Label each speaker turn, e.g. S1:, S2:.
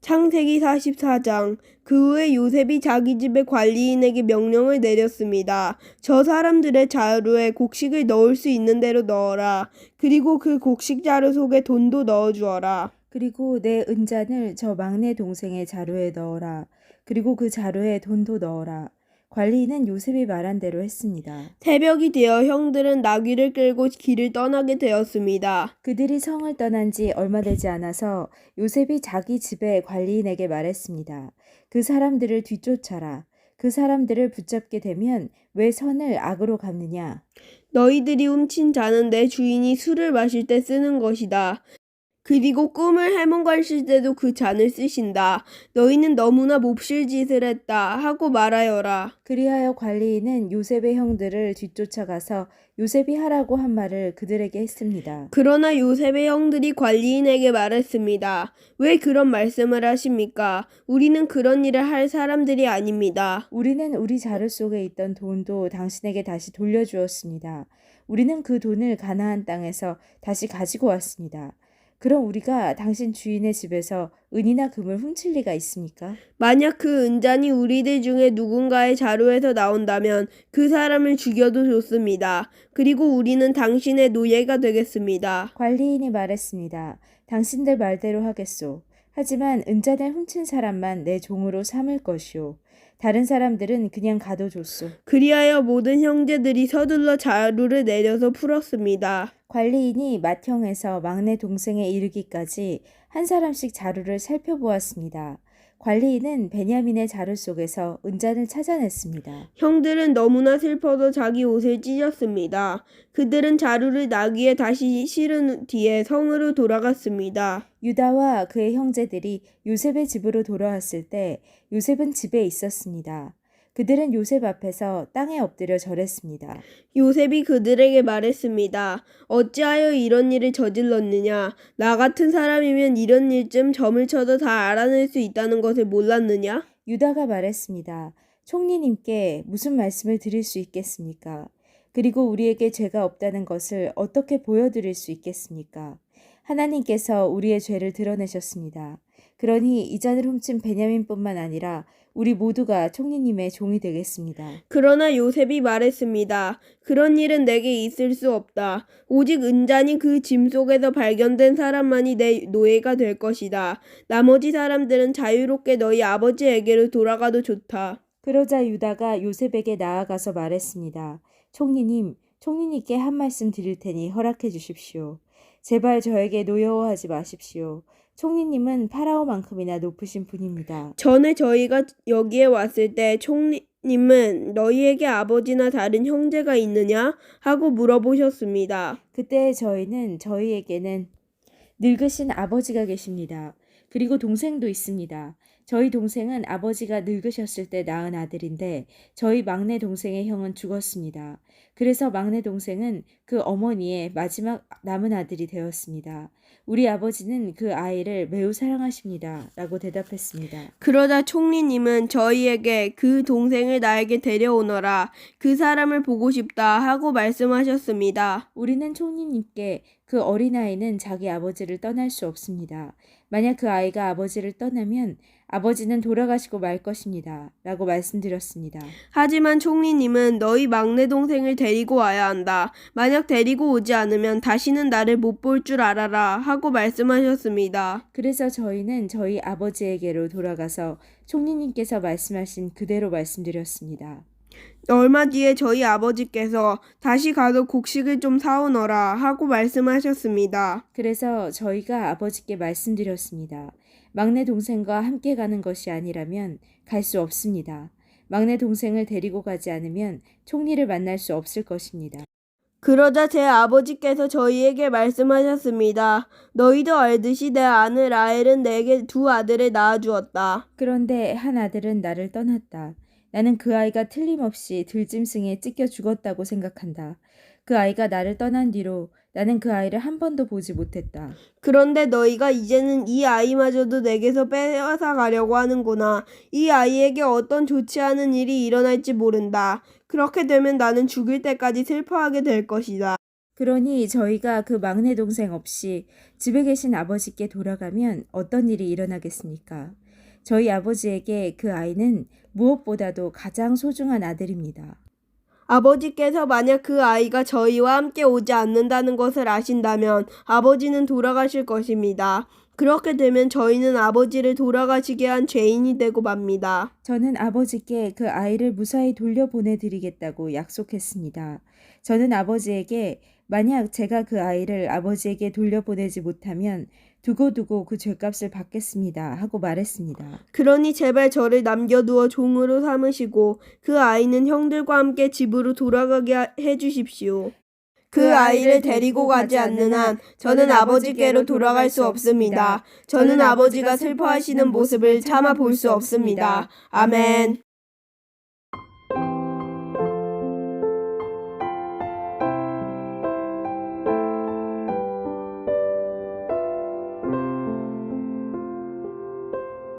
S1: 창세기 44장. 그 후에 요셉이 자기 집의 관리인에게 명령을 내렸습니다. 저 사람들의 자루에 곡식을 넣을 수 있는 대로 넣어라. 그리고 그 곡식 자루 속에 돈도 넣어주어라.
S2: 그리고 내 은잔을 저 막내 동생의 자루에 넣어라. 그리고 그 자루에 돈도 넣어라. 관리인은 요셉이 말한 대로 했습니다.
S1: 새벽이 되어 형들은 나귀를 끌고 길을 떠나게 되었습니다.
S2: 그들이 성을 떠난 지 얼마 되지 않아서 요셉이 자기 집의 관리인에게 말했습니다. 그 사람들을 뒤쫓아라. 그 사람들을 붙잡게 되면 왜 선을 악으로 갚느냐?
S1: 너희들이 훔친 자는 내 주인이 술을 마실 때 쓰는 것이다. 그리고 꿈을 해몽하실 때도 그 잔을 쓰신다. 너희는 너무나 몹쓸 짓을 했다 하고 말하여라.
S2: 그리하여 관리인은 요셉의 형들을 뒤쫓아가서 요셉이 하라고 한 말을 그들에게 했습니다.
S1: 그러나 요셉의 형들이 관리인에게 말했습니다. 왜 그런 말씀을 하십니까? 우리는 그런 일을 할 사람들이 아닙니다.
S2: 우리는 우리 자루 속에 있던 돈도 당신에게 다시 돌려주었습니다. 우리는 그 돈을 가나안 땅에서 다시 가지고 왔습니다. 그럼 우리가 당신 주인의 집에서 은이나 금을 훔칠 리가 있습니까?
S1: 만약 그 은잔이 우리들 중에 누군가의 자루에서 나온다면 그 사람을 죽여도 좋습니다. 그리고 우리는 당신의 노예가 되겠습니다.
S2: 관리인이 말했습니다. 당신들 말대로 하겠소. 하지만 은잔을 훔친 사람만 내 종으로 삼을 것이오. 다른 사람들은 그냥 가둬줬소.
S1: 그리하여 모든 형제들이 서둘러 자루를 내려서 풀었습니다.
S2: 관리인이 맏형에서 막내 동생에 이르기까지 한 사람씩 자루를 살펴보았습니다. 관리인은 베냐민의 자루 속에서 은잔을 찾아냈습니다.
S1: 형들은 너무나 슬퍼서 자기 옷을 찢었습니다. 그들은 자루를 나귀에 다시 실은 뒤에 성으로 돌아갔습니다.
S2: 유다와 그의 형제들이 요셉의 집으로 돌아왔을 때 요셉은 집에 있었습니다. 그들은 요셉 앞에서 땅에 엎드려 절했습니다.
S1: 요셉이 그들에게 말했습니다. 어찌하여 이런 일을 저질렀느냐? 나 같은 사람이면 이런 일쯤 점을 쳐도 다 알아낼 수 있다는 것을 몰랐느냐?
S2: 유다가 말했습니다. 총리님께 무슨 말씀을 드릴 수 있겠습니까? 그리고 우리에게 죄가 없다는 것을 어떻게 보여드릴 수 있겠습니까? 하나님께서 우리의 죄를 드러내셨습니다. 그러니 이 잔을 훔친 베냐민뿐만 아니라 우리 모두가 총리님의 종이 되겠습니다.
S1: 그러나 요셉이 말했습니다. 그런 일은 내게 있을 수 없다. 오직 은잔이 그 짐 속에서 발견된 사람만이 내 노예가 될 것이다. 나머지 사람들은 자유롭게 너희 아버지에게로 돌아가도 좋다.
S2: 그러자 유다가 요셉에게 나아가서 말했습니다. 총리님께 한 말씀 드릴 테니 허락해 주십시오. 제발 저에게 노여워하지 마십시오. 총리님은 파라오만큼이나 높으신 분입니다.
S1: 전에 저희가 여기에 왔을 때 총리님은 너희에게 아버지나 다른 형제가 있느냐? 하고 물어보셨습니다.
S2: 그때 저희에게는 늙으신 아버지가 계십니다. 그리고 동생도 있습니다. 저희 동생은 아버지가 늙으셨을 때 낳은 아들인데 저희 막내 동생의 형은 죽었습니다. 그래서 막내 동생은 그 어머니의 마지막 남은 아들이 되었습니다. 우리 아버지는 그 아이를 매우 사랑하십니다. 라고 대답했습니다.
S1: 그러자 총리님은 저희에게 그 동생을 나에게 데려오너라. 그 사람을 보고 싶다 하고 말씀하셨습니다.
S2: 우리는 총리님께 그 어린아이는 자기 아버지를 떠날 수 없습니다. 만약 그 아이가 아버지를 떠나면 아버지는 돌아가시고 말 것입니다. 라고 말씀드렸습니다.
S1: 하지만 총리님은 너희 막내 동생을 데리고 와야 한다. 만약 데리고 오지 않으면 다시는 나를 못 볼 줄 알아라 하고 말씀하셨습니다.
S2: 그래서 저희는 저희 아버지에게로 돌아가서 총리님께서 말씀하신 그대로 말씀드렸습니다.
S1: 얼마 뒤에 저희 아버지께서 다시 가서 곡식을 좀 사오너라 하고 말씀하셨습니다.
S2: 그래서 저희가 아버지께 말씀드렸습니다. 막내 동생과 함께 가는 것이 아니라면 갈 수 없습니다. 막내 동생을 데리고 가지 않으면 총리를 만날 수 없을 것입니다.
S1: 그러자 제 아버지께서 저희에게 말씀하셨습니다. 너희도 알듯이 내 아내 라헬은 내게 두 아들을 낳아주었다.
S2: 그런데 한 아들은 나를 떠났다. 나는 그 아이가 틀림없이 들짐승에 찢겨 죽었다고 생각한다. 그 아이가 나를 떠난 뒤로 나는 그 아이를 한 번도 보지 못했다.
S1: 그런데 너희가 이제는 이 아이마저도 내게서 빼앗아 가려고 하는구나. 이 아이에게 어떤 좋지 않은 일이 일어날지 모른다. 그렇게 되면 나는 죽을 때까지 슬퍼하게 될 것이다.
S2: 그러니 저희가 그 막내 동생 없이 집에 계신 아버지께 돌아가면 어떤 일이 일어나겠습니까? 저희 아버지에게 그 아이는 무엇보다도 가장 소중한 아들입니다.
S1: 아버지께서 만약 그 아이가 저희와 함께 오지 않는다는 것을 아신다면 아버지는 돌아가실 것입니다. 그렇게 되면 저희는 아버지를 돌아가시게 한 죄인이 되고 맙니다.
S2: 저는 아버지께 그 아이를 무사히 돌려보내드리겠다고 약속했습니다. 저는 아버지에게 만약 제가 그 아이를 아버지에게 돌려보내지 못하면 두고두고 그 죄값을 받겠습니다 하고 말했습니다.
S1: 그러니 제발 저를 남겨두어 종으로 삼으시고 그 아이는 형들과 함께 집으로 돌아가게 해 주십시오. 그 아이를 데리고 가지 않는 한 저는 아버지께로 돌아갈 수 없습니다. 저는 아버지가 슬퍼하시는 모습을 차마 볼 수 없습니다. 아멘.